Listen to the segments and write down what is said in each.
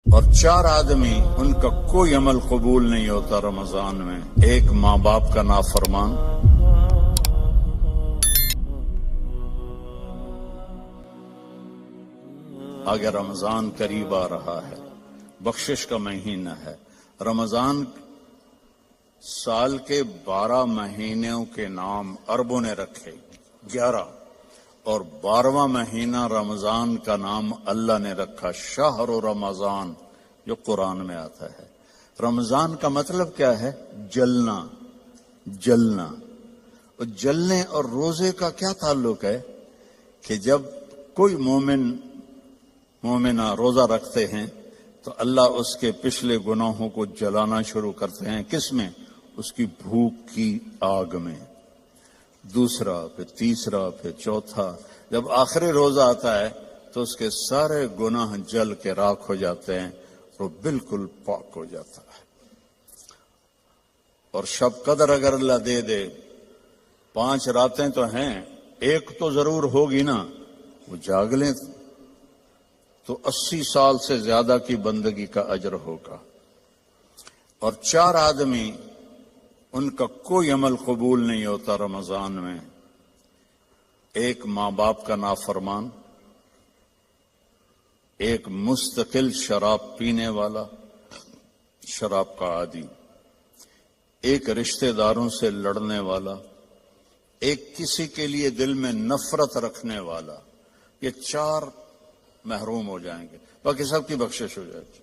اور 4 آدمی ان کا کوئی عمل قبول نہیں ہوتا رمضان میں. ایک ماں باپ کا نافرمان، آگے رمضان قریب آ رہا ہے، بخشش کا مہینہ ہے. رمضان سال کے 12 مہینوں کے نام عربوں نے رکھے 11، اور 12واں مہینہ رمضان کا نام اللہ نے رکھا شہر رمضان، جو قرآن میں آتا ہے. رمضان کا مطلب کیا ہے؟ جلنا. جلنا اور جلنے اور روزے کا کیا تعلق ہے کہ جب کوئی مومنہ روزہ رکھتے ہیں تو اللہ اس کے پچھلے گناہوں کو جلانا شروع کرتے ہیں. کس میں؟ اس کی بھوک کی آگ میں. دوسرا، پھر تیسرا، پھر چوتھا. جب آخری روزہ آتا ہے تو اس کے سارے گناہ جل کے راکھ ہو جاتے ہیں، وہ بالکل پاک ہو جاتا ہے. اور شب قدر اگر اللہ دے دے، 5 راتیں تو ہیں، ایک تو ضرور ہوگی نا، وہ جاگ لیں تو 80 سال سے زیادہ کی بندگی کا اجر ہوگا. اور 4 آدمی ان کا کوئی عمل قبول نہیں ہوتا رمضان میں. ایک ماں باپ کا نافرمان، ایک مستقل شراب پینے والا، شراب کا عادی، ایک رشتہ داروں سے لڑنے والا، ایک کسی کے لیے دل میں نفرت رکھنے والا. یہ 4 محروم ہو جائیں گے، باقی سب کی بخشش ہو جائے گی.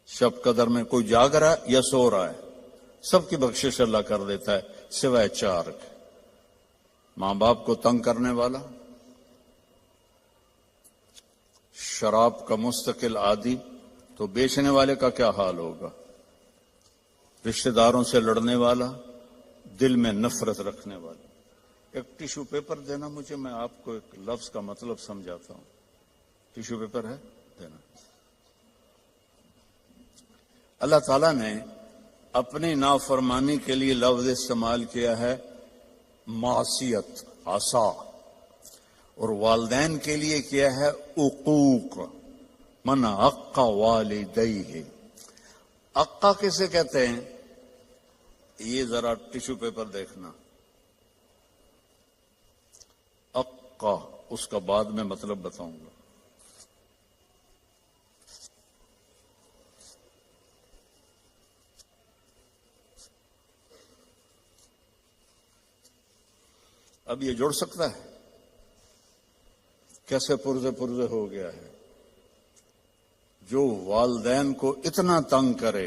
شب قدر میں کوئی جاگ رہا ہے یا سو رہا ہے، سب کی بخشش اللہ کر دیتا ہے سوائے 4 کے. ماں باپ کو تنگ کرنے والا، شراب کا مستقل عادی، تو بیچنے والے کا کیا حال ہوگا؟ رشتہ داروں سے لڑنے والا، دل میں نفرت رکھنے والا. ایک ٹیشو پیپر دینا مجھے، میں آپ کو ایک لفظ کا مطلب سمجھاتا ہوں. ٹیشو پیپر ہے؟ دینا. اللہ تعالیٰ نے اپنی نافرمانی کے لیے لفظ استعمال کیا ہے معصیت، عصا، اور والدین کے لیے کیا ہے عقوق. من عق والدیہ. عقا کسے کہتے ہیں؟ یہ ذرا ٹیشو پیپر دیکھنا. عقا، اس کا بعد میں مطلب بتاؤں گا. اب یہ جڑ سکتا ہے؟ کیسے پرزے پرزے ہو گیا ہے. جو والدین کو اتنا تنگ کرے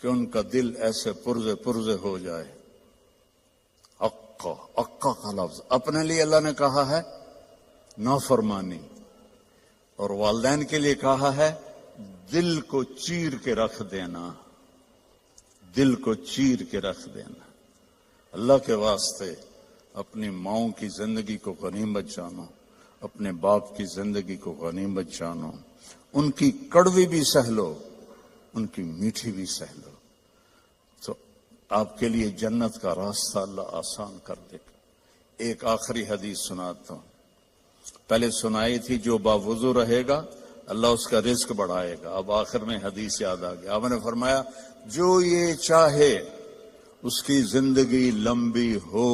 کہ ان کا دل ایسے پرزے پرزے ہو جائے. عقا کا لفظ اپنے لیے اللہ نے کہا ہے نافرمانی، اور والدین کے لیے کہا ہے دل کو چیر کے رکھ دینا. دل کو چیر کے رکھ دینا. اللہ کے واسطے اپنی ماؤں کی زندگی کو غنیمت جانو، اپنے باپ کی زندگی کو غنیمت جانو. ان کی کڑوی بھی سہ لو، ان کی میٹھی بھی سہ لو، تو آپ کے لیے جنت کا راستہ اللہ آسان کر دے گا. ایک آخری حدیث سناتا ہوں. پہلے سنائی تھی جو باوضو رہے گا اللہ اس کا رزق بڑھائے گا. اب آخر میں حدیث یاد آ گیا. آپ نے فرمایا جو یہ چاہے اس کی زندگی لمبی ہو.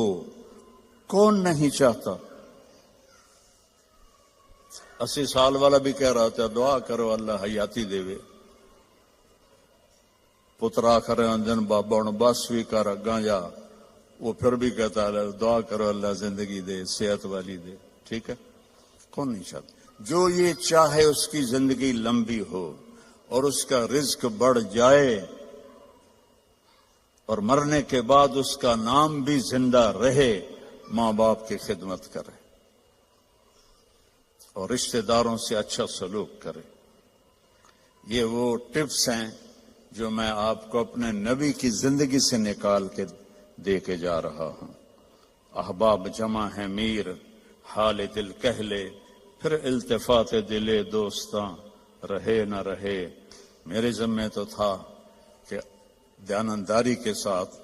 کون نہیں چاہتا؟ 80 سال والا بھی کہہ رہا تھا دعا کرو اللہ حیاتی دے وے. پترا کرے انجن بابا بس بھی کر اگاں جا، وہ پھر بھی کہتا ہے دعا کرو اللہ زندگی دے، صحت والی دے. ٹھیک ہے، کون نہیں چاہتا؟ جو یہ چاہے اس کی زندگی لمبی ہو اور اس کا رزق بڑھ جائے اور مرنے کے بعد اس کا نام بھی زندہ رہے، ماں باپ کی خدمت کرے اور رشتہ داروں سے اچھا سلوک کرے. یہ وہ ٹپس ہیں جو میں آپ کو اپنے نبی کی زندگی سے نکال کے دے کے جا رہا ہوں. احباب جمع ہے میر، حال دل کہہ لے، پھر التفات دلے دوستاں رہے نہ رہے. میرے ذمے تو تھا کہ دیانتداری کے ساتھ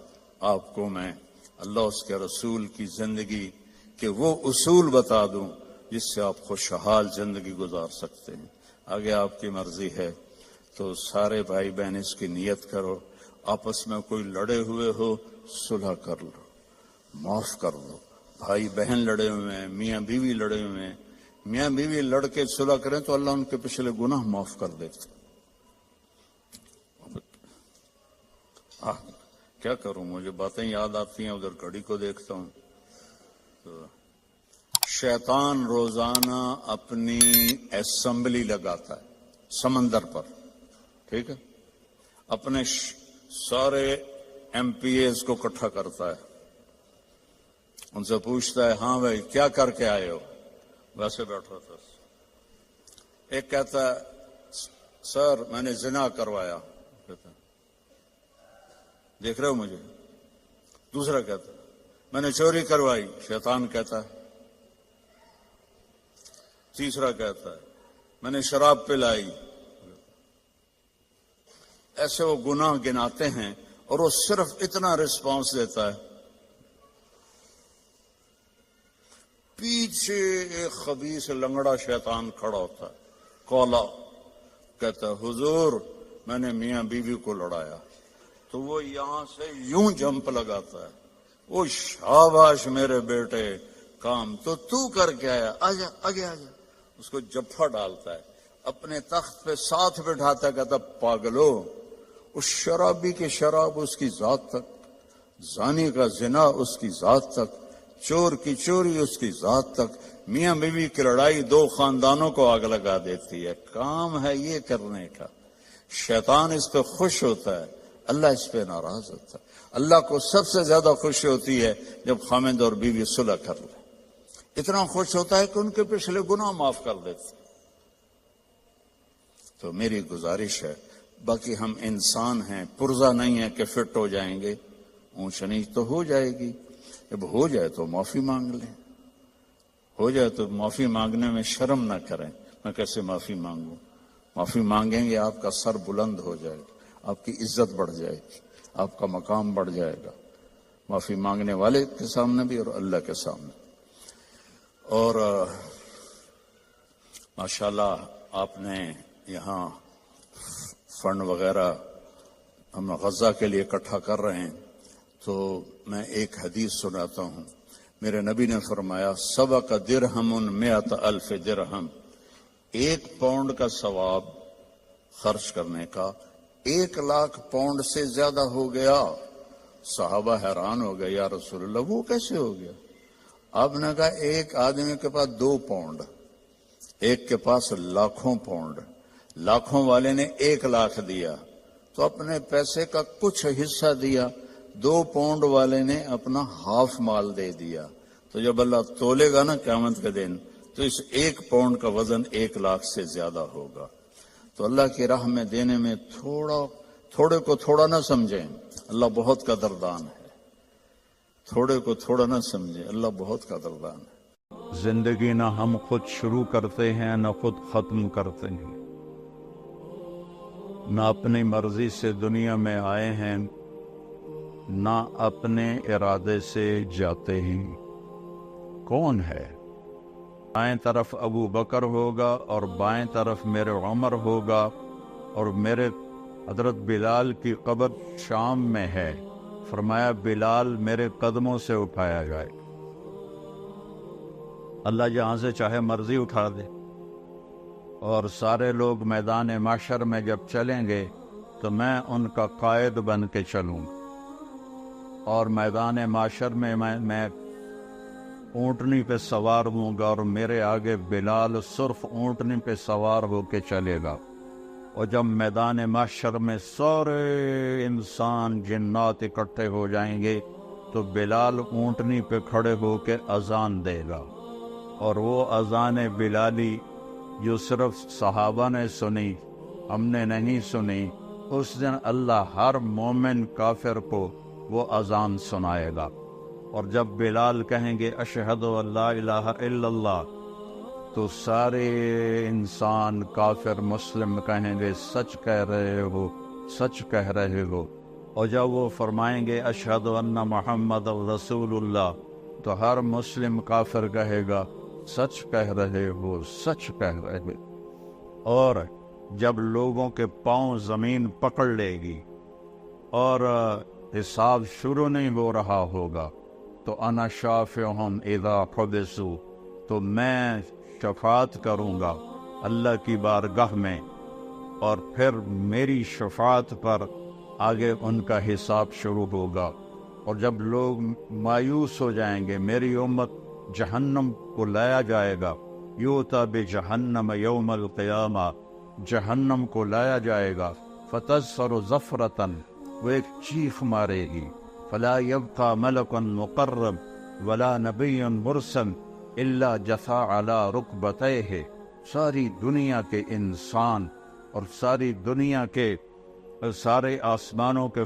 آپ کو میں اللہ اس کے رسول کی زندگی کے وہ اصول بتا دوں جس سے آپ خوشحال زندگی گزار سکتے ہیں. آگے آپ کی مرضی ہے تو سارے بھائی بہن اس کی نیت کرو، آپس میں کوئی لڑے ہوئے ہو صلح کر لو، معاف کر دو. بھائی بہن لڑے ہوئے ہیں، میاں بیوی لڑے ہوئے ہیں، میاں بیوی لڑ کے صلح کریں تو اللہ ان کے پچھلے گناہ معاف کر دیتے. کیا کروں، مجھے باتیں یاد آتی ہیں، ادھر گھڑی کو دیکھتا ہوں. تو شیطان روزانہ اپنی اسمبلی لگاتا ہے سمندر پر، ٹھیک ہے، اپنے سارے ایم پی ایز کو اکٹھا کرتا ہے، ان سے پوچھتا ہے ہاں بھائی کیا کر کے آئے ہو؟ ویسے بیٹھا تھا. ایک کہتا ہے سر میں نے زنا کروایا، کہتا دیکھ رہے ہو مجھے. دوسرا کہتا ہے میں نے چوری کروائی، شیطان کہتا ہے. تیسرا کہتا ہے میں نے شراب پلائی. ایسے وہ گناہ گناتے ہیں اور وہ صرف اتنا رسپانس دیتا ہے. پیچھے ایک خبیث لنگڑا شیطان کھڑا ہوتا ہے، کولا، کہتا ہے حضور میں نے میاں بیوی کو لڑایا. تو وہ یہاں سے یوں جمپ لگاتا ہے، وہ شاباش میرے بیٹے، کام تو کر کے آیا، آجا آگے آجا. اس کو جفا ڈالتا ہے، اپنے تخت پہ ساتھ بٹھاتا ہے، کہتا پاگلو، اس شرابی کی شراب اس کی ذات تک، زانی کا زنا اس کی ذات تک، چور کی چوری اس کی ذات تک. میاں بیوی کی لڑائی دو خاندانوں کو آگ لگا دیتی ہے. کام ہے یہ کرنے کا. شیطان اس پہ خوش ہوتا ہے، اللہ اس پہ ناراض ہوتا ہے. اللہ کو سب سے زیادہ خوشی ہوتی ہے جب خامند اور بیوی صلح کر لے. اتنا خوش ہوتا ہے کہ ان کے پچھلے گناہ معاف کر دیتے. تو میری گزارش ہے، باقی ہم انسان ہیں، پرزہ نہیں ہے کہ فٹ ہو جائیں گے، اونچ نیچ تو ہو جائے گی. جب ہو جائے تو معافی مانگ لیں، ہو جائے تو معافی مانگنے میں شرم نہ کریں. میں کیسے معافی مانگوں؟ معافی مانگیں گے آپ کا سر بلند ہو جائے گا، آپ کی عزت بڑھ جائے گی، آپ کا مقام بڑھ جائے گا، معافی مانگنے والے کے سامنے بھی اور اللہ کے سامنے. اور ماشاءاللہ آپ نے یہاں فنڈ وغیرہ ہم غزہ کے لیے اکٹھا کر رہے ہیں، تو میں ایک حدیث سناتا ہوں. میرے نبی نے فرمایا سبق درہم 100,000 درہم، 1 پاؤنڈ کا ثواب خرچ کرنے کا 1,00,000 پاؤنڈ سے زیادہ ہو گیا. صحابہ حیران ہو گئے، یا رسول اللہ وہ کیسے ہو گیا؟ آپ نے کہا ایک آدمی کے پاس 2 پاؤنڈ، ایک کے پاس لاکھوں پاؤنڈ، لاکھوں والے نے 1,00,000 دیا تو اپنے پیسے کا کچھ حصہ دیا، 2 پاؤنڈ والے نے اپنا ہاف مال دے دیا. تو جب اللہ تولے گا نا قیامت کے دن تو اس 1 پاؤنڈ کا وزن 1,00,000 سے زیادہ ہوگا. تو اللہ کی راہ میں دینے میں تھوڑے کو تھوڑا نہ سمجھیں، اللہ بہت قدردان ہے. تھوڑے کو تھوڑا نہ سمجھیں، اللہ بہت قدردان ہے. زندگی نہ ہم خود شروع کرتے ہیں نہ خود ختم کرتے ہیں، نہ اپنی مرضی سے دنیا میں آئے ہیں نہ اپنے ارادے سے جاتے ہیں. کون ہے؟ دائیں طرف ابو بکر ہوگا اور بائیں طرف میرے عمر ہوگا، اور میرے حضرت بلال کی قبر شام میں ہے. فرمایا بلال میرے قدموں سے اٹھایا جائے. اللہ جہاں سے چاہے مرضی اٹھا دے. اور سارے لوگ میدان محشر میں جب چلیں گے تو میں ان کا قائد بن کے چلوں، اور میدان محشر میں میں اونٹنی پہ سوار ہوں گا، اور میرے آگے بلال صرف اونٹنی پہ سوار ہو کے چلے گا. اور جب میدان محشر میں سارے انسان جنات اکٹھے ہو جائیں گے تو بلال اونٹنی پہ کھڑے ہو کے اذان دے گا. اور وہ اذان بلالی جو صرف صحابہ نے سنی، ہم نے نہیں سنی، اس دن اللہ ہر مومن کافر کو وہ اذان سنائے گا. اور جب بلال کہیں گے اشہد ان لا الہ الا اللہ تو سارے انسان کافر مسلم کہیں گے سچ کہہ رہے ہو، سچ کہہ رہے ہو. اور جب وہ فرمائیں گے اشہد ان محمد رسول اللہ تو ہر مسلم کافر کہے گا سچ کہہ رہے ہو، سچ کہہ رہے ہو. اور جب لوگوں کے پاؤں زمین پکڑ لے گی اور حساب شروع نہیں ہو رہا ہوگا تو انا شافعہم اذا حبسوا، تو میں شفاعت کروں گا اللہ کی بارگاہ میں، اور پھر میری شفاعت پر آگے ان کا حساب شروع ہوگا۔ اور جب لوگ مایوس ہو جائیں گے، میری امت جہنم کو لایا جائے گا، یوتا بجہنم یوم القیامہ، جہنم کو لایا جائے گا، فتظفر ظفرتن، وہ ایک چیخ مارے گی، فلا یبقى ملک مقرب ولا نبی مرسل الا جثا علی رکبتیہ، ساری دنیا کے انسان اور ساری دنیا کے سارے آسمانوں کے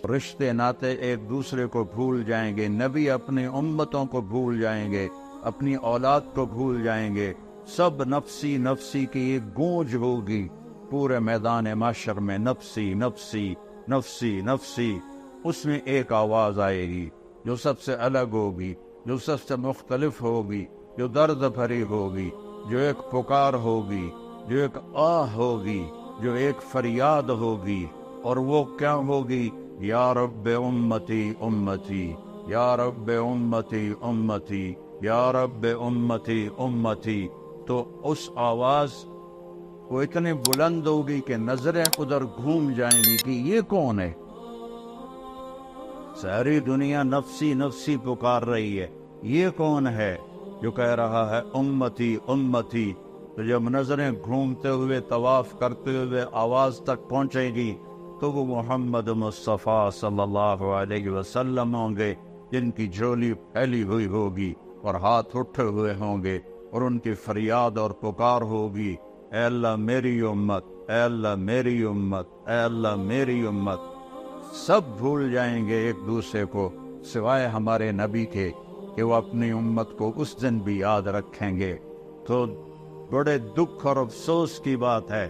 رشتے ناتے ایک دوسرے کو بھول جائیں گے، نبی اپنی امتوں کو بھول جائیں گے، اپنی اولاد کو بھول جائیں گے، سب نفسی نفسی کی ایک گونج ہوگی پورے میدان محشر میں، نفسی نفسی نفسی نفسی۔ اس میں ایک آواز آئے گی جو سب سے الگ ہوگی، جو سب سے مختلف ہوگی، جو درد بھری ہوگی، جو ایک پکار ہوگی، جو ایک آہ ہوگی، جو ایک فریاد ہوگی، اور وہ کیا ہوگی؟ یا رب امتی امتی، یا رب امتی امتی، یا رب امتی امتی۔ تو اس آواز وہ اتنی بلند ہوگی کہ نظریں ادھر گھوم جائیں گی کہ یہ کون ہے؟ ساری دنیا نفسی نفسی پکار رہی ہے، یہ کون ہے جو کہہ رہا ہے امتی امتی؟ تو جب نظریں گھومتے ہوئے طواف کرتے ہوئے آواز تک پہنچے گی تو وہ محمد مصطفیٰ صلی اللہ علیہ وسلم ہوں گے، جن کی جھولی پھیلی ہوئی ہوگی اور ہاتھ اٹھے ہوئے ہوں گے، اور ان کی فریاد اور پکار ہوگی، اے اللہ میری امت، اے اللہ میری امت، اے اللہ میری امت۔ سب بھول جائیں گے ایک دوسرے کو سوائے ہمارے نبی کے، کہ وہ اپنی امت کو اس دن بھی یاد رکھیں گے۔ تو بڑے دکھ اور افسوس کی بات ہے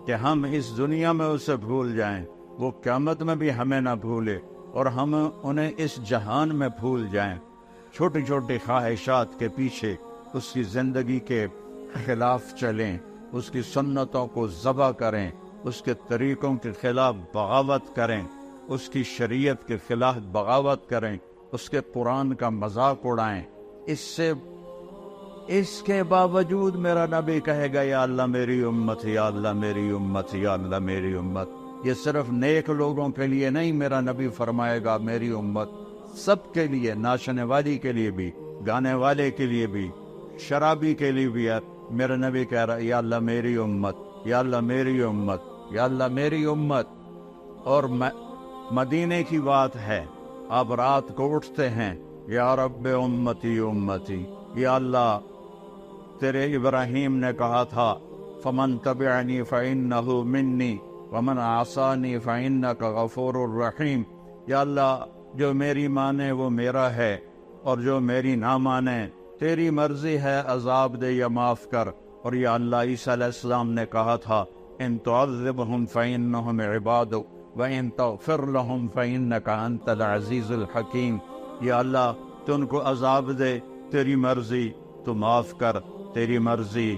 کہ ہم اس دنیا میں اسے بھول جائیں، وہ قیامت میں بھی ہمیں نہ بھولے، اور ہم انہیں اس جہان میں بھول جائیں، چھوٹی چھوٹی خواہشات کے پیچھے اس کی زندگی کے خلاف چلیں، اس کی سنتوں کو ذبح کریں، اس کے طریقوں کے خلاف بغاوت کریں، اس کی شریعت کے خلاف بغاوت کریں، اس کے قرآن کا مذاق اڑائیں۔ اس کے باوجود میرا نبی کہے گا یا اللہ میری امت، یا اللہ میری امت، یا اللہ میری امت۔ یہ صرف نیک لوگوں کے لیے نہیں، میرا نبی فرمائے گا میری امت سب کے لیے، ناچنے والی کے لیے بھی، گانے والے کے لیے بھی، شرابی کے لیے بھی ہے۔ میرا نبی کہہ رہا ہے یا اللہ میری امت، یا اللہ میری امت، یا اللہ میری امت۔ اور مدینے کی بات ہے، آپ رات کو اٹھتے ہیں، یا رب امتی امتی، یا اللہ تیرے ابراہیم نے کہا تھا فمن تبعنی فإنہ منی ومن عصانی فإنک غفور الرحیم، یا اللہ جو میری مانے وہ میرا ہے، اور جو میری نہ مانے تیری مرضی ہے، عذاب دے یا معاف کر۔ اور یا اللہ عیسیٰ علیہ السلام نے کہا تھا ان تعذبہم فإنہم عبادک وَإِن تَغْفِرْ لَهُمْ فَإِنَّكَ أَنْتَ الْعَزِيزُ الْحَكِيمُ، یا اللہ تو ان کو عذاب دے، تیری مرضی تو معاف کر، تیری مرضی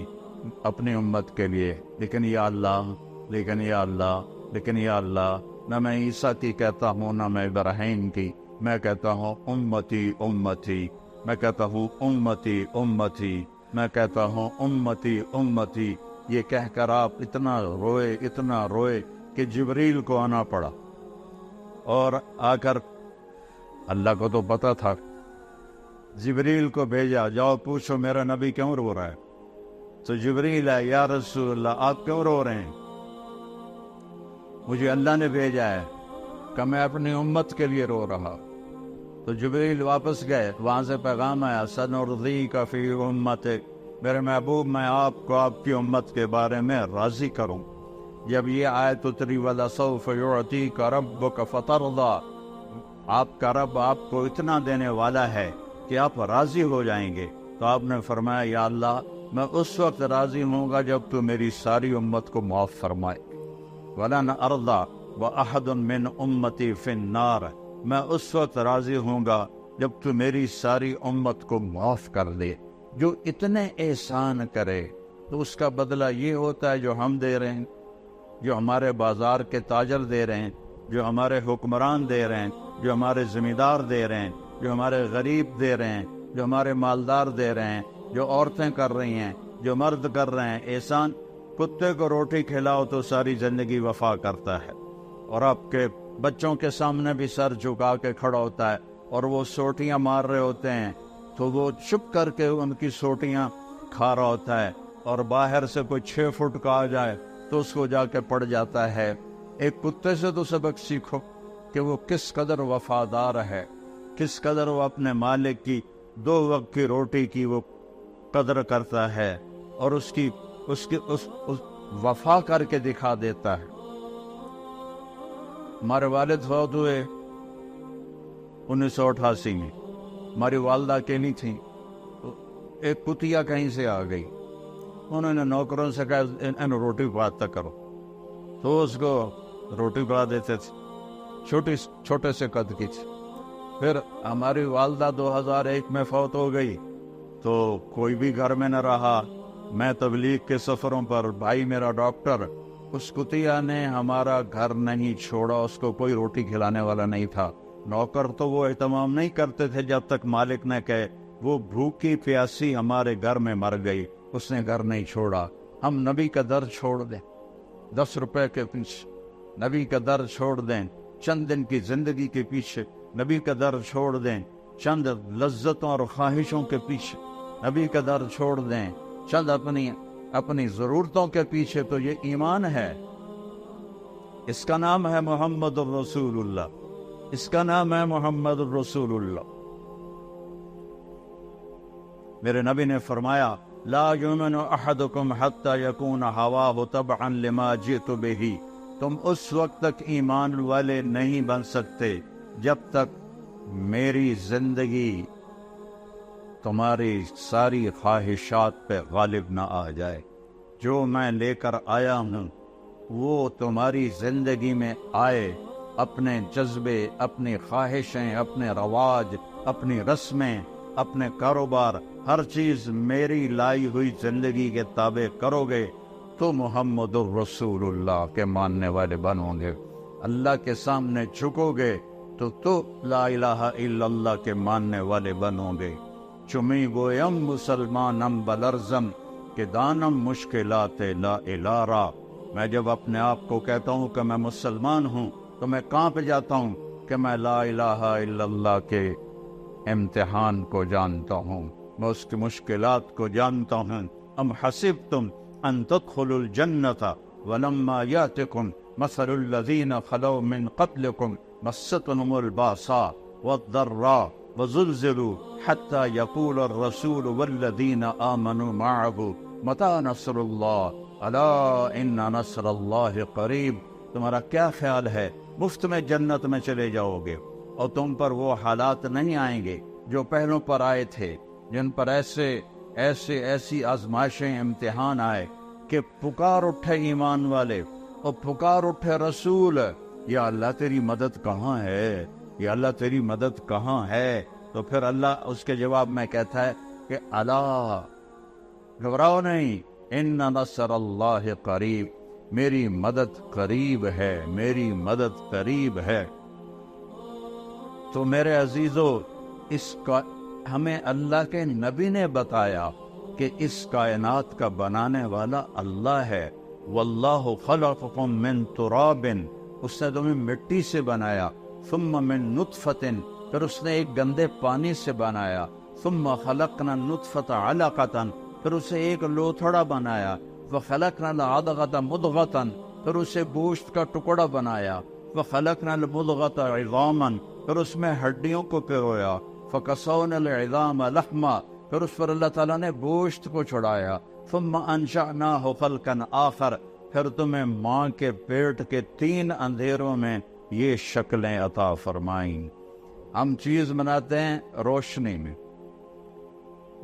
اپنی امت کے لیے، لیکن یا اللہ، لیکن یا اللہ، لیکن یا اللہ، نہ میں عیسیٰ کی کہتا ہوں نہ میں ابراہیم کی، میں کہتا ہوں امتی امتی، میں کہتا ہوں امتی امتی، میں کہتا ہوں امتی امتی۔ یہ کہہ کر آپ اتنا روئے کہ جبریل کو آنا پڑا، اور آ کر اللہ کو تو پتا تھا، جبریل کو بھیجا، جاؤ پوچھو میرا نبی کیوں رو رہا ہے۔ تو جبریل ہے، یا رسول اللہ آپ کیوں رو رہے ہیں؟ مجھے اللہ نے بھیجا ہے کہ میں اپنی امت کے لیے رو رہا۔ تو جبریل واپس گئے، وہاں سے پیغام آیا سنرضیک فی امتک، میرے محبوب میں آپ کو آپ کی امت کے بارے میں راضی کروں۔ جب یہ آیت اتری وَلَسَوْفَ يُعْطِيكَ رَبُّكَ فَتَرْضَىٰ، آپ کا رب آپ کو اتنا دینے والا ہے کہ آپ راضی ہو جائیں گے، تو آپ نے فرمایا یا اللہ میں اس وقت راضی ہوں گا جب تو میری ساری امت کو معاف فرمائے۔ وَلَنْ أَرْضَىٰ وَأَحَدٌ مِّنْ أُمَّتِي فِي النَّارِ، میں اس وقت راضی ہوں گا جب تو میری ساری امت کو معاف کر دے۔ جو اتنے احسان کرے تو اس کا بدلہ یہ ہوتا ہے جو ہم دے رہے ہیں، جو ہمارے بازار کے تاجر دے رہے ہیں، جو ہمارے حکمران دے رہے ہیں، جو ہمارے زمیندار دے رہے ہیں، جو ہمارے غریب دے رہے ہیں، جو ہمارے مالدار دے رہے ہیں، جو عورتیں کر رہی ہیں، جو مرد کر رہے ہیں۔ احسان کتے کو روٹی کھلاؤ تو ساری زندگی وفا کرتا ہے، اور آپ کے بچوں کے سامنے بھی سر جھکا کے کھڑا ہوتا ہے، اور وہ سوٹیاں مار رہے ہوتے ہیں تو وہ چھپ کر کے ان کی سوٹیاں کھا رہا ہوتا ہے، اور باہر سے کوئی 6 فٹ کا آ جائے تو اس کو جا کے پڑ جاتا ہے۔ ایک کتے سے تو سبق سیکھو کہ وہ کس قدر وفادار ہے، کس قدر وہ اپنے مالک کی 2 وقت کی روٹی کی وہ قدر کرتا ہے، اور اس وفا کر کے دکھا دیتا ہے۔ ہمارے والد فوت ہوئے 1988 میں، ہماری والدہ اکیلی تھیں، ایک کتیا کہیں سے آ گئی، انہوں نے نوکروں سے کہا انہیں روٹی پکاتا کرو، تو اس کو روٹی پکا دیتے تھے، چھوٹے سے قد کی تھی۔ پھر ہماری والدہ 2001 میں فوت ہو گئی تو کوئی بھی گھر میں نہ رہا، میں تبلیغ کے سفروں پر، بھائی میرا ڈاکٹر، اس کتیا نے ہمارا گھر نہیں چھوڑا، اس کو کوئی روٹی کھلانے والا نہیں تھا، نوکر تو وہ اہتمام نہیں کرتے تھے جب تک مالک نے کہے، وہ بھوکی پیاسی ہمارے گھر میں مر گئی، اس نے گھر نہیں چھوڑا۔ ہم نبی کا در چھوڑ دیں 10 روپے کے پیچھے، نبی کا در چھوڑ دیں چند دن کی زندگی کے پیچھے، نبی کا در چھوڑ دیں چند لذتوں اور خواہشوں کے پیچھے، نبی کا در چھوڑ دیں چند اپنی ضرورتوں کے پیچھے، تو یہ ایمان ہے۔ اس کا نام ہے محمد الرسول اللہ، اس کا نام ہے محمد الرسول اللہ۔ میرے نبی نے فرمایا لا یؤمن احدکم حتی یکون ہواہ تبعا لما جئت بہ، تم اس وقت تک ایمان والے نہیں بن سکتے جب تک میری زندگی تمہاری ساری خواہشات پہ غالب نہ آ جائے۔ جو میں لے کر آیا ہوں وہ تمہاری زندگی میں آئے، اپنے جذبے، اپنی خواہشیں، اپنے رواج، اپنی رسمیں، اپنے کاروبار، ہر چیز میری لائی ہوئی زندگی کے تابع کرو گے تو محمد الرسول اللہ کے ماننے والے بنو گے۔ اللہ کے سامنے جھکو گے تو لا الہ الا اللہ کے ماننے والے بنو گے۔ چمی گویم مسلمانم بلرزم کہ دانم مشکلات لا الارا، میں جب اپنے آپ کو کہتا ہوں کہ میں مسلمان ہوں تو میں کانپ جاتا ہوں کہ میں لا الہ الا اللہ کے امتحان کو جانتا ہوں، میں اس کی مشکلات کو جانتا ہوں۔ ام حسبتم ان تدخلوا الجنۃ ولما یاتکم مثل الذین خلوا من قبلکم مستهم الباساء والضراء وزلزلوا حتى يقول الرسول والذین آمنوا معه متى نصر اللہ الا ان نصر اللہ قریب۔ تمہارا کیا خیال ہے مفت میں جنت میں چلے جاؤ گے اور تم پر وہ حالات نہیں آئیں گے جو پہلوں پر آئے تھے، جن پر ایسی آزمائشیں، امتحان آئے کہ پکار اٹھے ایمان والے اور پکار اٹھے رسول، یا اللہ تیری مدد کہاں ہے، یا اللہ تیری مدد کہاں ہے؟ تو پھر اللہ اس کے جواب میں کہتا ہے کہ الا، گھبراؤ نہیں، ان نصر اللہ قریب، میری مدد قریب ہے، میری مدد قریب ہے۔ تو میرے عزیزو، اس کا ہمیں اللہ کے نبی نے بتایا کہ اس کائنات کا بنانے والا اللہ ہے۔ واللہ خلقکم من تراب، اس نے تمہیں مٹی سے بنایا، ثم من نطفۃ، پھر اس نے ایک گندے پانی سے بنایا، ثم خلقنا النطفۃ علقۃ، پھر اسے ایک لوتھڑا بنایا، وخلقنا العلقۃ مضغۃ، پھر اسے گوشت کا ٹکڑا بنایا، وخلقنا المضغۃ عظاما، پھر اس میں ہڈیوں کو پرویا، فکسونا العظام لحما، پھر اس پر اللہ تعالیٰ نے گوشت کو چڑھایا، ثم انشأناہ خلقا آخر، پھر تمہیں ماں کے پیٹ کے 3 اندھیروں میں یہ شکلیں عطا فرمائیں۔ ہم چیز بناتے ہیں روشنی میں،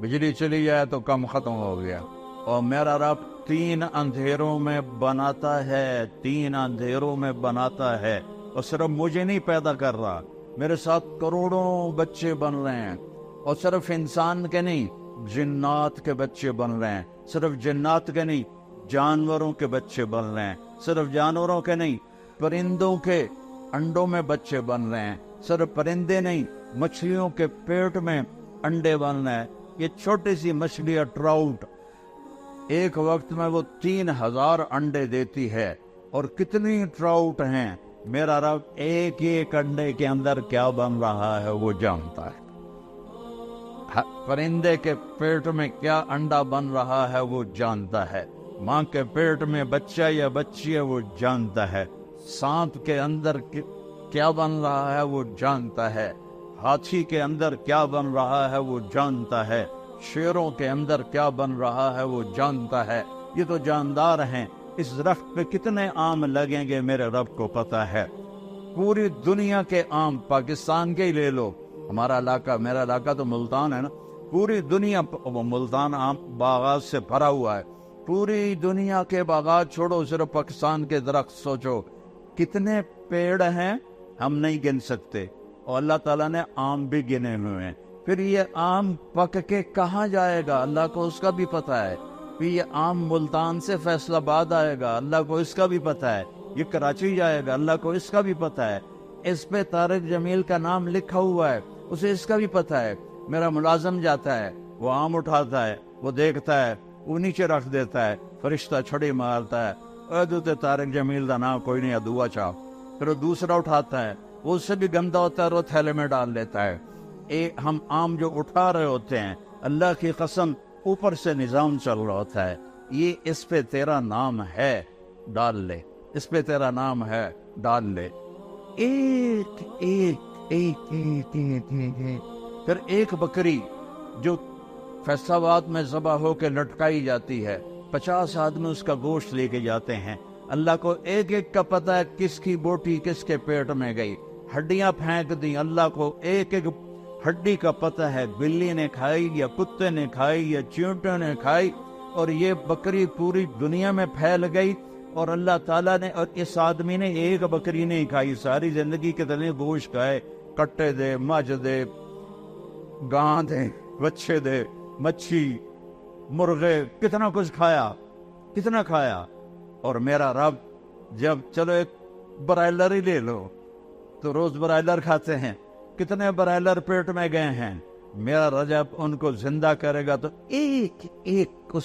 بجلی چلی جائے تو کم ختم ہو گیا، اور میرا رب 3 اندھیروں میں بناتا ہے، 3 اندھیروں میں بناتا ہے، اور صرف مجھے نہیں پیدا کر رہا، میرے ساتھ کروڑوں بچے بن رہے ہیں، اور صرف انسان کے نہیں، جنات کے بچے بن رہے ہیں، صرف جنات کے نہیں، جانوروں کے بچے بن رہے ہیں، صرف جانوروں کے نہیں، پرندوں کے انڈوں میں بچے بن رہے ہیں، صرف پرندے نہیں، مچھلیوں کے پیٹ میں انڈے بن رہے ہیں۔ یہ چھوٹی سی مچھلی ٹراؤٹ ایک وقت میں وہ 3000 انڈے دیتی ہے، اور کتنی ٹراؤٹ ہیں، میرا رب ایک ایک انڈے کے اندر کیا بن رہا ہے وہ جانتا ہے۔ پرندے کے پیٹ میں کیا انڈا بن رہا ہے وہ جانتا ہے، ماں کے پیٹ میں بچہ یا بچی ہے وہ جانتا ہے، سانپ کے اندر کیا بن رہا ہے وہ جانتا ہے، ہاتھی کے اندر کیا بن رہا ہے وہ جانتا ہے، شیروں کے اندر کیا بن رہا ہے وہ جانتا ہے۔ یہ تو جاندار ہیں، اس درخت پہ کتنے آم لگیں گے میرے رب کو پتا ہے۔ پوری دنیا کے آم، پاکستان کے ہی لے لو، ہمارا علاقہ، میرا علاقہ تو ملتان ہے نا، پوری دنیا ملتان آم باغات سے بھرا ہوا ہے، پوری دنیا کے باغات چھوڑو، صرف پاکستان کے درخت سوچو کتنے پیڑ ہیں، ہم نہیں گن سکتے، اور اللہ تعالیٰ نے آم بھی گنے ہوئے ہیں۔ پھر یہ آم پک کے کہاں جائے گا اللہ کو اس کا بھی پتہ ہے، پھر یہ آم ملتان سے فیصل آباد آئے گا اللہ کو اس کا بھی پتہ ہے، یہ کراچی جائے گا اللہ کو اس کا بھی پتہ ہے، اس پہ طارق جمیل کا نام لکھا ہوا ہے اسے اس کا بھی پتہ ہے۔ میرا ملازم جاتا ہے، وہ آم اٹھاتا ہے، وہ دیکھتا ہے، وہ نیچے رکھ دیتا ہے، فرشتہ چھڑی مارتا ہے، ادھر طارق جمیل کا نام کوئی نہیں، دعا چاہ، پھر وہ دوسرا اٹھاتا ہے، وہ اس سے بھی گندا ہوتا ہے، وہ تھیلے میں ڈال لیتا ہے۔ ہم آم جو اٹھا رہے ہوتے ہیں، اللہ کی قسم اوپر سے نظام چل رہا ہوتا ہے، یہ اس پہ تیرا نام ہے ڈال لے، اس پہ تیرا نام ہے ڈال لے، ایک ایک ایک ایک ایک ایک۔ پھر ایک بکری جو فیصل آباد میں ذبح ہو کے لٹکائی جاتی ہے، 50 آدمی اس کا گوشت لے کے جاتے ہیں، اللہ کو ایک ایک کا پتہ ہے کس کی بوٹی کس کے پیٹ میں گئی، ہڈیاں پھینک دی، اللہ کو ایک ایک ہڈی کا پتہ ہے، بلی نے کھائی یا کتے نے کھائی یا چیونٹے نے کھائی، اور یہ بکری پوری دنیا میں پھیل گئی، اور اللہ تعالیٰ نے، اور اس آدمی نے ایک بکری نہیں کھائی، ساری زندگی کے تلے گوشت کھائے، کٹے دے، مجھ دے، گاں دے، بچے دے، مچھی، مرغے، کتنا کچھ کھایا، کتنا کھایا، اور میرا رب جب چلو ایک برائلر ہی لے لو تو روز برائلر کھاتے ہیں، کتنے برائلر پیٹ میں گئے ہیں، میرا رجب ان کو زندہ کرے گا تو ایک ایک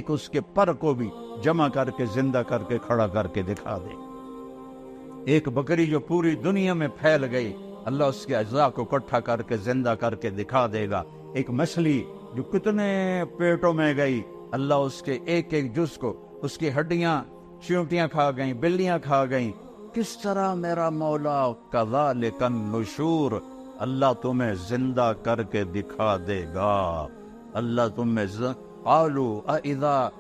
اس کے پر کو بھی جمع کر کے زندہ کر کے کھڑا کر کے دکھا دے۔ ایک بکری جو پوری دنیا میں پھیل گئی، اللہ اس کے اجزاء کو اکٹھا کر کے زندہ کر کے دکھا دے گا۔ ایک مچھلی جو کتنے پیٹوں میں گئی، اللہ اس کے ایک ایک جز کو، اس کی ہڈیاں چیونٹیاں کھا گئیں، بلیاں کھا گئیں۔ کس طرح میرا مولا کذالک النشور، اللہ تمہیں زندہ کر کے دکھا دے گا، اللہ تمہیں قالوا اذا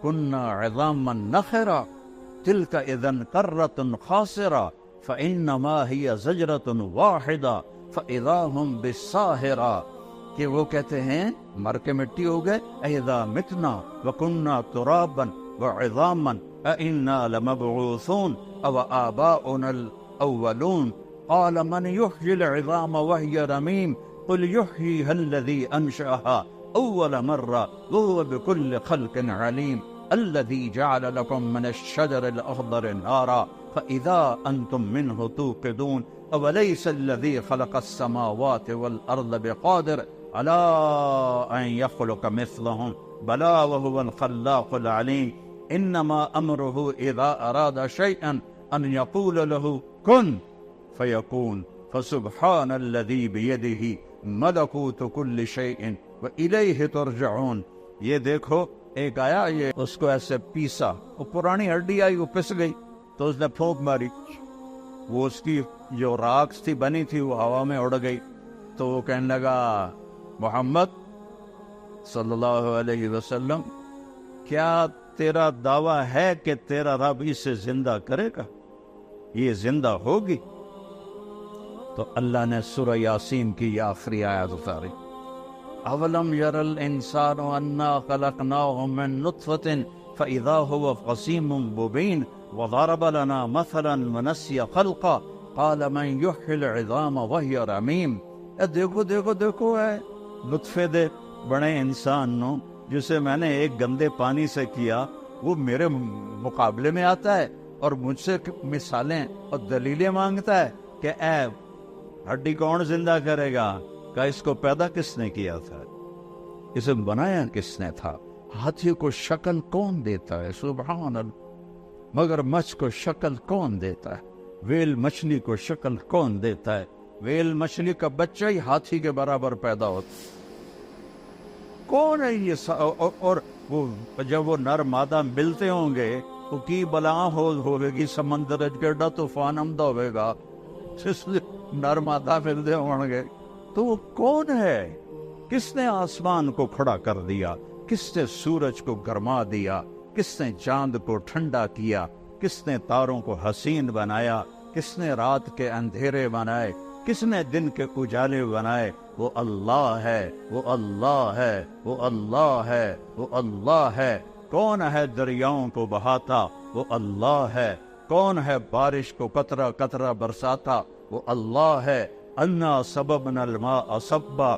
كنا عظاما نخرا تلك اذا كرة خاسرة فانما هي زجرة واحدة فاذا هم بالساهرة، کہ وہ کہتے ہیں مر کے مٹی ہو گئے، اذا متنا وكنا ترابا وعظاما أئنا لمبعوثون أو آباؤنا الأولون قال من يحيي العظام وهي رميم قل يحييها الذي أنشأها أول مرة وهو بكل خلق عليم الذي جعل لكم من الشجر الأخضر نارا فإذا أنتم منه توقدون أوليس الذي خلق السماوات والأرض بقادر على أن يخلق مثلهم بلى وهو الخلاق العليم انما امره اذا اراد شيئا ان يقول له كن فيكون فسبحان الذي بيده ملكوت كل شيء واليه ترجعون۔ یہ دیکھو ایک آیا، یہ اس کو ایسے پیسا، وہ پرانی ہڈی آئی، وہ پس گئی تو اس نے پھونک ماری، وہ اس کی جو راکس تھی بنی تھی وہ ہوا میں اڑ گئی، تو وہ کہنے لگا محمد صلی اللہ علیہ وسلم کیا تیرا دعویٰ ہے کہ تیرا رب اسے زندہ کرے گا، یہ زندہ ہوگی؟ تو اللہ نے سورہ یاسین کی یہ آخری آیت اتاری، اولم یر الانسان انا خلقناه من نطفة فاذا هو خصیم مبین وضرب لنا مثلا ونسی خلقا قال من یحیی العظام وهی رمیم۔ دیکھو دیکھو دیکھو، ہے نطفے دے بڑے انسان نو جسے میں نے ایک گندے پانی سے کیا وہ میرے مقابلے میں آتا ہے اور مجھ سے مثالیں اور دلیلیں مانگتا ہے کہ اے ہڈی کون زندہ کرے گا؟ کہ اس کو پیدا کس نے کیا تھا؟ اسے بنایا کس نے تھا؟ ہاتھی کو شکل کون دیتا ہے؟ سبحان اللہ۔ مگر مچھ کو شکل کون دیتا ہے؟ ویل مچھلی کو شکل کون دیتا ہے؟ ویل مچھلی کا بچہ ہی ہاتھی کے برابر پیدا ہوتا ہے۔ کون ہے یہ اور وہ جب وہ نر مادہ ملتے ہوں گے تو کی بلا ہوئے گی، سمندر گرڈا طوفان آمدہ ہوئے گا، نر مادہ ملتے ہوں گے تو وہ کون ہے؟ کس نے آسمان کو کھڑا کر دیا؟ کس نے سورج کو گرما دیا؟ کس نے چاند کو ٹھنڈا کیا؟ کس نے تاروں کو حسین بنایا؟ کس نے رات کے اندھیرے بنائے؟ کس نے دن کے اجالے بنائے؟ وہ اللہ ہے، وہ اللہ ہے، وہ اللہ ہے، وہ اللہ ہے۔ کون ہے دریاؤں کو بہاتا؟ وہ اللہ ہے۔ کون ہے بارش کو قطرہ قطرہ برساتا؟ وہ اللہ ہے۔ انا سببنا الماء صبا،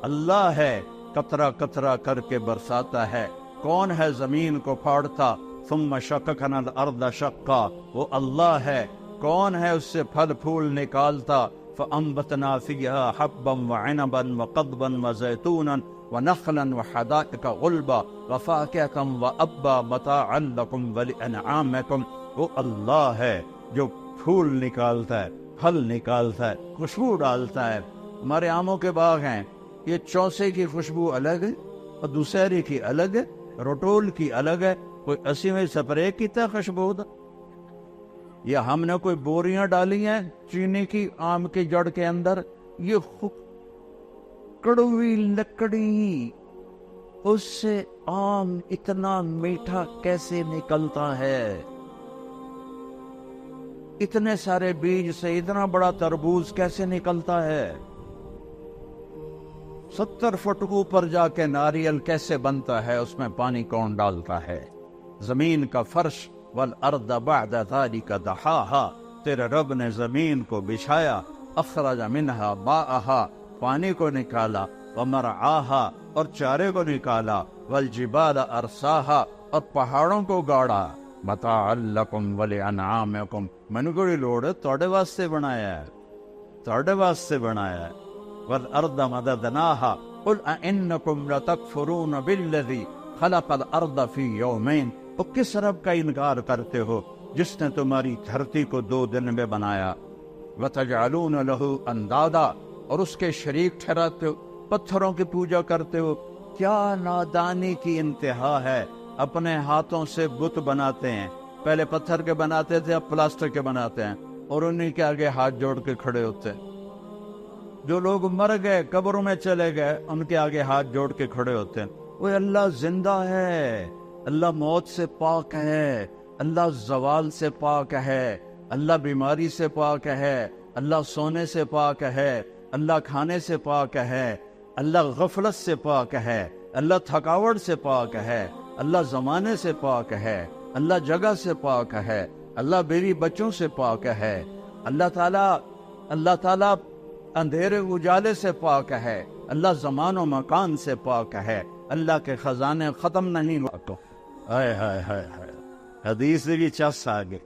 اللہ ہے، قطرہ قطرہ کر کے برساتا ہے۔ کون ہے زمین کو پھاڑتا؟ ثم شققنا الارض شقا، وہ اللہ ہے۔ کون ہے اس سے پھل پھول نکالتا؟ فانبتنا فیہا حبا وعنبا وقضبا وزیتونا ونخلا وحدائق غلبا وفاکہۃ وابا متاعا لکم ولانعامکم، وہ اللہ ہے جو پھول نکالتا ہے، پھل نکالتا ہے، خوشبو ڈالتا ہے۔ ہمارے آموں کے باغ ہیں، یہ چوسے کی خوشبو الگ ہے اور دوسری کی الگ ہے، روٹول کی الگ ہے، کوئی 80ویں سپرے کی تا خوشبو دا، یا ہم نے کوئی بوریاں ڈالی ہیں چینی کی آم کی جڑ کے اندر، یہ کڑوی لکڑی، اس سے آم اتنا میٹھا کیسے نکلتا ہے؟ اتنے سارے بیج سے اتنا بڑا تربوز کیسے نکلتا ہے؟ 70 فٹ اوپر جا کے ناریل کیسے بنتا ہے؟ اس میں پانی کون ڈالتا ہے؟ زمین کا فرش، والارض بعد ذلك دحاها، تیرے رب نے زمین کو بچھایا، اخرج منها ماءها، پانی کو نکالا، ومرعاها، اور چارے کو نکالا، والجبال ارساها، اور پہاڑوں کو گاڑا، متاعا لکم ولانعامکم، من کو لوڑ توڑے واسطے بنایا ہے، توڑے واسطے بنایا ہے۔ والارض مددناها قل ائنکم لتکفرون بالذی خلق الارض فی یومین، اور کس رب کا انکار کرتے ہو جس نے تمہاری دھرتی کو 2 دن میں بنایا؟ وَتَجْعَلُونَ لَهُ أَنْدَادًا، اور اس کے شریک ٹھہراتے ہو، پتھروں کی پوجا کرتے ہو۔ کیا نادانی کی انتہا ہے، اپنے ہاتھوں سے بت بناتے ہیں، پہلے پتھر کے بناتے تھے، اب پلاسٹر کے بناتے ہیں، اور انہی کے آگے ہاتھ جوڑ کے کھڑے ہوتے ہیں۔ جو لوگ مر گئے قبروں میں چلے گئے ان کے آگے ہاتھ جوڑ کے کھڑے ہوتے ہیں۔ وہ اللہ زندہ ہے، اللہ موت سے پاک ہے، اللہ زوال سے پاک ہے، اللہ بیماری سے پاک ہے، اللہ سونے سے پاک ہے، اللہ کھانے سے پاک ہے، اللہ غفلت سے پاک ہے، اللہ تھکاوٹ سے پاک ہے، اللہ زمانے سے پاک ہے، اللہ جگہ سے پاک ہے، اللہ بیوی بچوں سے پاک ہے، اللہ تعالیٰ اندھیرے اجالے سے پاک ہے، اللہ زمان و مکان سے پاک ہے، اللہ کے خزانے ختم نہیں ہوتے۔ ہائے ہائے ہائے ہائے، حدیث بھی چس آگے۔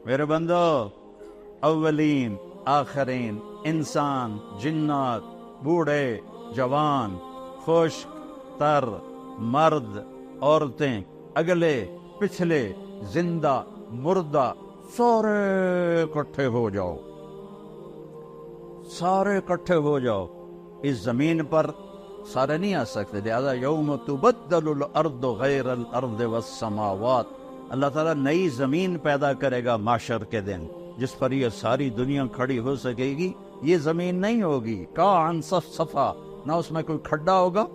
میرے بندو، اولین آخرین، انسان، جنات، بوڑھے، جوان، خشک، تر، مرد، عورتیں، اگلے، پچھلے، زندہ، مردہ، سارے اکٹھے ہو جاؤ، سارے اکٹھے ہو جاؤ۔ اس زمین پر سارے نہیں آ سکتے، لہذا یوم تبدل الارض غیر الارض والسماوات، اللہ تعالیٰ نئی زمین پیدا کرے گا معاشر کے دن، جس پر یہ ساری دنیا کھڑی ہو سکے گی۔ یہ زمین نہیں ہوگی کان صفصفا، نہ اس میں کوئی کھڈا ہوگا،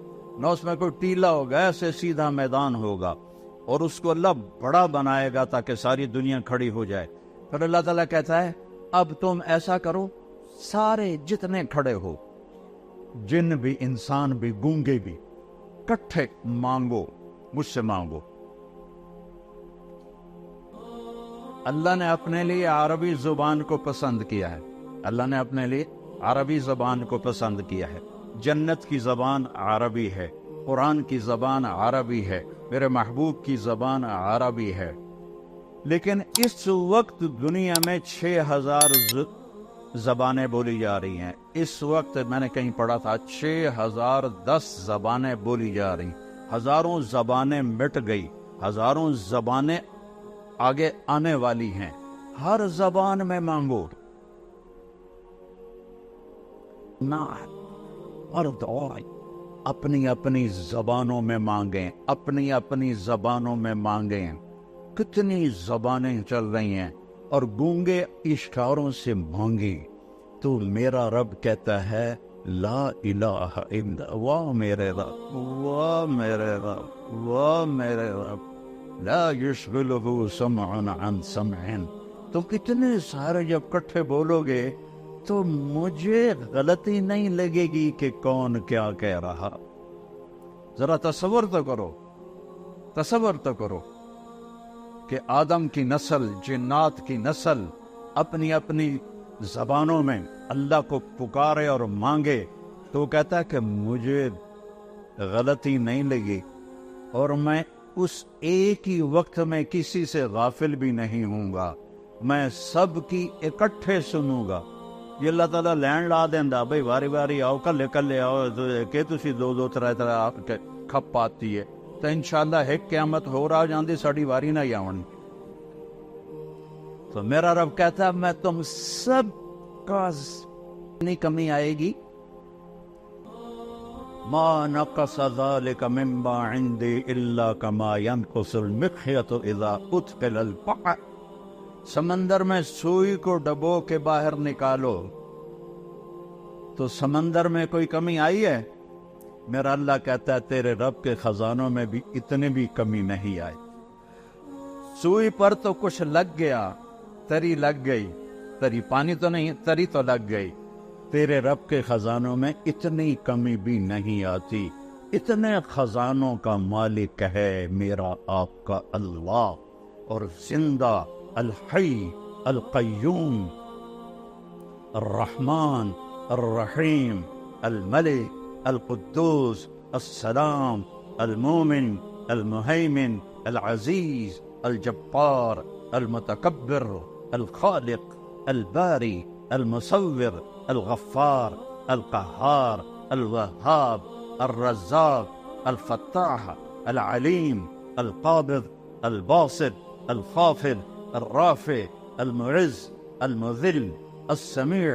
نہ اس میں کوئی ٹیلا ہوگا، ایسے سیدھا میدان ہوگا، اور اس کو اللہ بڑا بنائے گا تاکہ ساری دنیا کھڑی ہو جائے۔ پھر اللہ تعالیٰ کہتا ہے اب تم ایسا کرو، سارے جتنے کھڑے ہو، جن بھی، انسان بھی، گونگے بھی، کٹھے مانگو، مجھ سے مانگو۔ اللہ نے اپنے لیے عربی زبان کو پسند کیا ہے، اللہ نے اپنے لیے عربی زبان کو پسند کیا ہے۔ جنت کی زبان عربی ہے، قرآن کی زبان عربی ہے، میرے محبوب کی زبان عربی ہے، لیکن اس وقت دنیا میں 6000 زبانیں بولی جا رہی ہیں۔ اس وقت میں نے کہیں پڑھا تھا 6010 زبانیں بولی جا رہی، ہزاروں زبانیں مٹ گئی، ہزاروں زبانیں آگے آنے والی ہیں۔ ہر زبان میں مانگو نہ، اور اپنی اپنی زبانوں میں مانگیں، اپنی اپنی زبانوں میں مانگیں۔ کتنی زبانیں چل رہی ہیں اور گونگے اشاروں سے مانگی تو میرا رب کہتا ہے لا الہ الا، واہ میرے رب، واہ میرے رب، واہ میرے رب، لا یشغلہ سمع عن سمع۔ تو کتنے سارے جب کٹھے بولو گے تو مجھے غلطی نہیں لگے گی کہ کون کیا کہہ رہا۔ ذرا تصور تو کرو، تصور تو کرو کہ آدم کی نسل، جنات کی نسل اپنی اپنی زبانوں میں اللہ کو پکارے اور مانگے تو وہ کہتا ہے کہ مجھے غلطی نہیں لگی، اور میں اس ایک ہی وقت میں کسی سے غافل بھی نہیں ہوں گا، میں سب کی اکٹھے سنوں گا۔ یہ اللہ تعالیٰ لین لا دینا بھائی واری واری آؤ، کلے کلے آؤ کہ تسی دو دو طرح طرح آپ کے کھپ آتی ہے تو انشاءاللہ ایک قیامت ہو رہا جاندی ساڑی واری نہ آونی۔ تو میرا رب کہتا ہے میں تم سب کا نہیں کمی آئے گی۔ ما نقص ذلك مما عندي الا كما ينقص المخيط اذا ادخل البحر۔ سمندر میں سوئی کو ڈبو کے باہر نکالو تو سمندر میں کوئی کمی آئی ہے؟ میرا اللہ کہتا ہے تیرے رب کے خزانوں میں بھی اتنے بھی کمی نہیں آئی۔ سوئی پر تو کچھ لگ گیا، تری لگ گئی، تری پانی تو نہیں، تری تو لگ گئی۔ تیرے رب کے خزانوں میں اتنی کمی بھی نہیں آتی۔ اتنے خزانوں کا مالک ہے میرا آپ کا اللہ، اور زندہ الحی القیوم الرحمن الرحیم الملک القدوس السلام المومن المہیمن العزیز الجبار المتکبر الخالق الباری المصور الغفار القہار الوہاب الرزاق الفتاح العلیم القابض الباسط الخافض الرافع المعز المذل السميع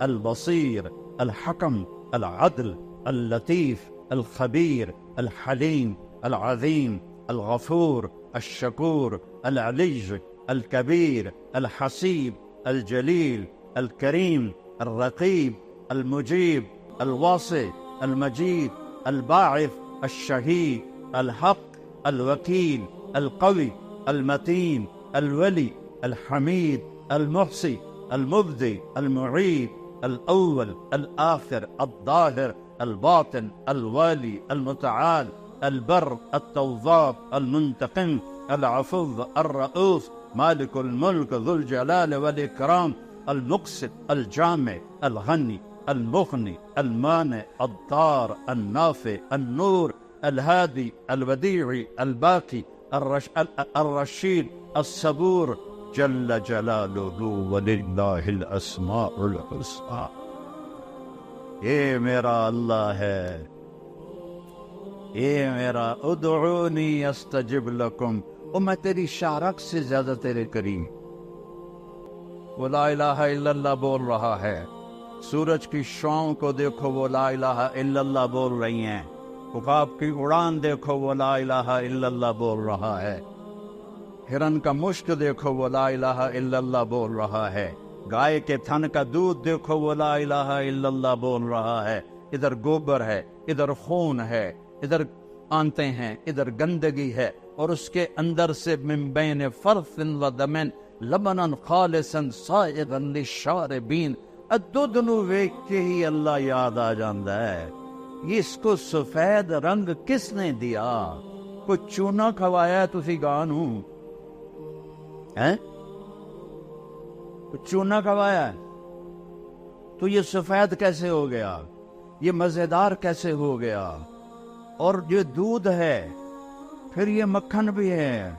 البصير الحكم العدل اللطيف الخبير الحليم العظيم الغفور الشكور العلي الكبير الحسيب الجليل الكريم الرقيب المجيب الواسع المجيد الباعث الشهيد الحق الوكيل القوي المتين الولي الحميد المحصي المبدي المعيد الأول الآخر الظاهر الباطن الوالي المتعال البر التواب المنتقم العفو الرؤوف مالك الملك ذو الجلال والإكرام المقسط الجامع الغني المغني المانع الضار النافع النور الهادي الوديع الباقي الرشيد الصبور جل جلالہ وللہ الاسماء الحسنى۔ یہ میرا اللہ ہے، یہ میرا ادعونی استجب لکم، اور میں تیری شارک سے زیادہ تیرے قریب۔ وہ لا الہ الا اللہ بول رہا ہے، سورج کی شعاؤں کو دیکھو وہ لا الہ الا اللہ بول رہی ہیں، عقاب کی اڑان دیکھو وہ لا الہ الا اللہ بول رہا ہے، ہرن کا مشک دیکھو وہ لا الہ الا اللہ بول رہا ہے، گائے کے تھن کا دودھ دیکھو وہ لا الہ الا اللہ بول رہا ہے۔ ادھر گوبر ہے، ادھر خون ہے، ادھر آنتے ہیں، ادھر گندگی ہے، اور اس کے اندر سے من بین فرث و دمن لبنا خالصا سائغا للشاربین۔ دودھ نو ویکھ کے ہی اللہ یاد آ جاندہ ہے۔ اس کو سفید رنگ کس نے دیا؟ کوئی چونا کھوایا ہے تسی گانو؟ چونا کھوایا ہے تو یہ سفید کیسے ہو گیا؟ یہ مزیدار کیسے ہو گیا؟ اور یہ دودھ ہے، پھر یہ مکھن بھی ہے،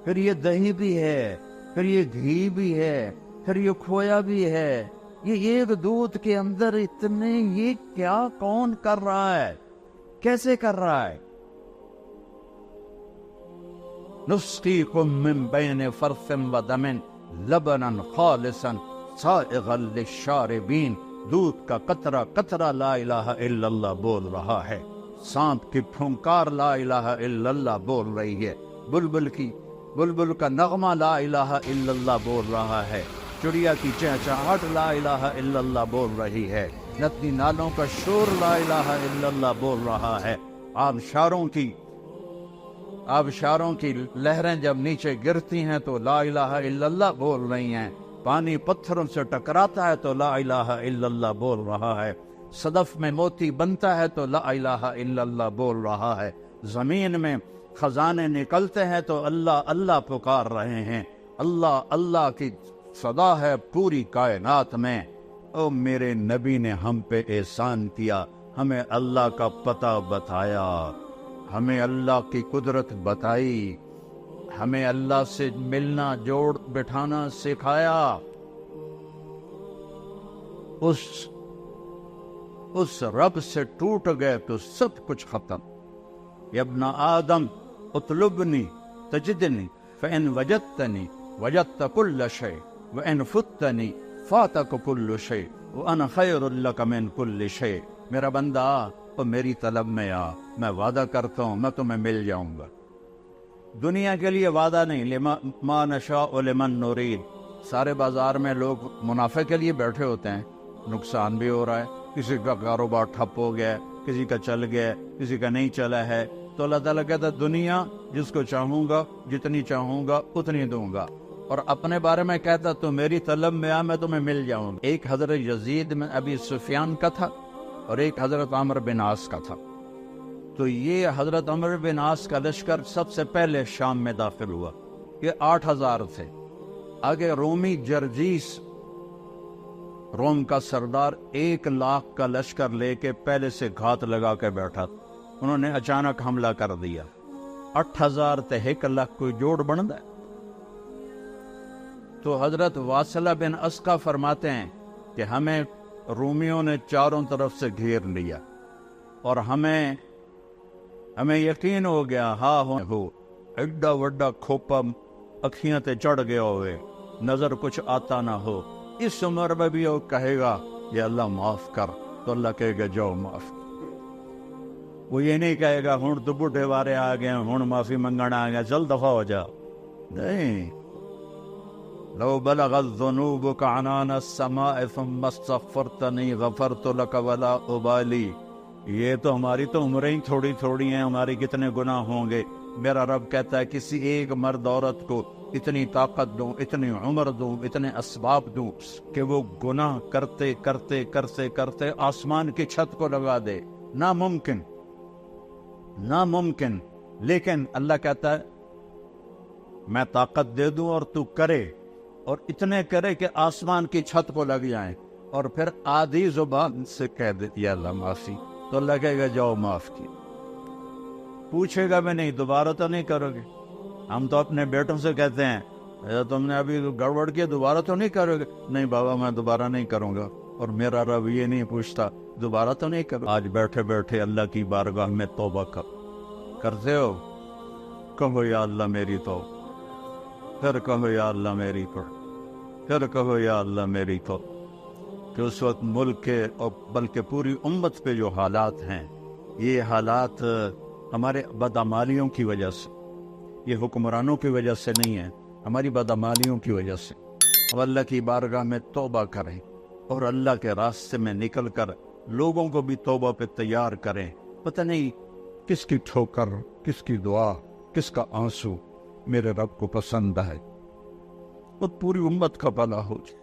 پھر یہ دہی بھی ہے، پھر یہ گھی بھی ہے، پھر یہ کھویا بھی ہے، یہ ایک دودھ کے اندر اتنے، یہ کیا کون کر رہا ہے، کیسے کر رہا ہے؟ نسقیکم من بین فرث و دم لبنا خالصا سائغا للشاربین، دودھ کا قطرہ قطرہ لا الہ الا اللہ بول رہا ہے، سانپ کی پھنکار لا الہ الا اللہ بول رہی ہے، بلبل کا نغمہ لا الہ الا اللہ بول رہا ہے، چڑیا کی چہچہاہٹ لا الہ الا اللہ بول رہی ہے، ندی نالوں کا شور لا الہ الا اللہ بول رہا ہے، آبشاروں کی لہریں جب نیچے گرتی ہیں تو لا الہ الا اللہ بول رہی ہیں، پانی پتھروں سے ٹکراتا ہے تو لا الہ الا اللہ بول رہا ہے، صدف میں موتی بنتا ہے تو لا الہ الا اللہ بول رہا ہے، زمین میں خزانے نکلتے ہیں تو اللہ اللہ پکار رہے ہیں، اللہ اللہ کی صدا ہے پوری کائنات میں۔ او میرے نبی نے ہم پہ احسان کیا، ہمیں اللہ کا پتہ بتایا، ہمیں اللہ کی قدرت بتائی، ہمیں اللہ سے ملنا جوڑ بٹھانا سکھایا، اس رب سے ٹوٹ گئے تو سب کچھ ختم۔ یا ابن آدم اطلبنی تجدنی فإن وجدتنی وجدت كل شيء وإن فتنی فاتك كل شيء وأنا خير لك من كل شيء۔ میرا بندہ تو میری طلب میں آ، میں وعدہ کرتا ہوں میں تمہیں مل جاؤں گا۔ دنیا کے لیے وعدہ نہیں، ما نشاء لمن نرید۔ سارے بازار میں لوگ منافع کے لیے بیٹھے ہوتے ہیں، نقصان بھی ہو رہا ہے، کسی کا کاروبار ٹھپ ہو گیا، کسی کا چل گیا، کسی کا نہیں چلا ہے، تو اللہ تعالیٰ کہتا ہے دنیا جس کو چاہوں گا جتنی چاہوں گا اتنی دوں گا، اور اپنے بارے میں کہتا تو میری طلب میں آ، میں تمہیں مل جاؤں گا۔ ایک حضرت یزید بن ابی سفیان کا تھا اور ایک حضرت عمرو بن عاص کا تھا، تو یہ حضرت عمرو بن عاص کا لشکر سب سے پہلے شام میں داخل ہوا، یہ 8000 تھے، آگے رومی جرجیس روم کا سردار 1,00,000 کا لشکر لے کے پہلے سے گھات لگا کے بیٹھا، انہوں نے اچانک حملہ کر دیا، 8000 تے 1,00,000 کوئی جوڑ بنتا ہے؟ تو حضرت واصلہ بن اسقا فرماتے ہیں کہ ہمیں رومیوں نے چاروں طرف سے گھیر لیا اور ہمیں یقین ہو گیا ہو ایڈا وڈا کھوپا اکھیاں تے چڑھ گیا ہوئے، نظر کچھ آتا نہ ہو، اس عمر میں بھی وہ کہے گا یا اللہ معاف کر، تو اللہ کہے گا جاؤ معاف۔ وہ یہ نہیں کہے گا ہن تو بڈھے وارے آ گئے ہن معافی منگن آ گیا چل دفع ہو جا، نہیں، لو بلغت ذنوبك عنان السماء ثم استغفرتنی غفرت لك ولا ابالی۔ یہ تو ہماری تو عمریں ہی تھوڑی تھوڑی ہیں، ہماری کتنے گناہ ہوں گے، میرا رب کہتا ہے کسی ایک مرد عورت کو اتنی طاقت دوں، اتنی عمر دوں، اتنے اسباب دوں کہ وہ گناہ کرتے کرتے کرتے کرتے آسمان کی چھت کو لگا دے، ناممکن، ناممکن، لیکن اللہ کہتا ہے میں طاقت دے دوں اور تو کرے، اور اتنے کرے کہ آسمان کی چھت کو لگ جائیں، اور پھر آدھی زبان سے کہہ دے یا اللہ معافی، تو اللہ کہے گا جاؤ معاف کیا، پوچھے گا بھی نہیں دوبارہ تو نہیں کرو گے۔ ہم تو اپنے بیٹوں سے کہتے ہیں تم نے ابھی گڑبڑ کیا دوبارہ تو نہیں کرو گے، نہیں بابا میں دوبارہ نہیں کروں گا، اور میرا رب یہ نہیں پوچھتا دوبارہ تو نہیں کرو۔ آج بیٹھے بیٹھے اللہ کی بارگاہ میں توبہ کرتے ہو، کہو یا اللہ میری توبہ، پھر کہو یا اللہ میری توبہ، پھر کہو یا اللہ میری توبہ۔ کہ اس وقت ملک کے اور بلکہ پوری امت پہ جو حالات ہیں، یہ حالات ہمارے بدعمالیوں کی وجہ سے، یہ حکمرانوں کی وجہ سے نہیں ہے، ہماری بدعمالیوں کی وجہ سے۔ اب اللہ کی بارگاہ میں توبہ کریں اور اللہ کے راستے میں نکل کر لوگوں کو بھی توبہ پہ تیار کریں۔ پتہ نہیں کس کی ٹھوکر، کس کی دعا، کس کا آنسو میرے رب کو پسند ہے، وہ پوری امت کا بھلا ہو جائے۔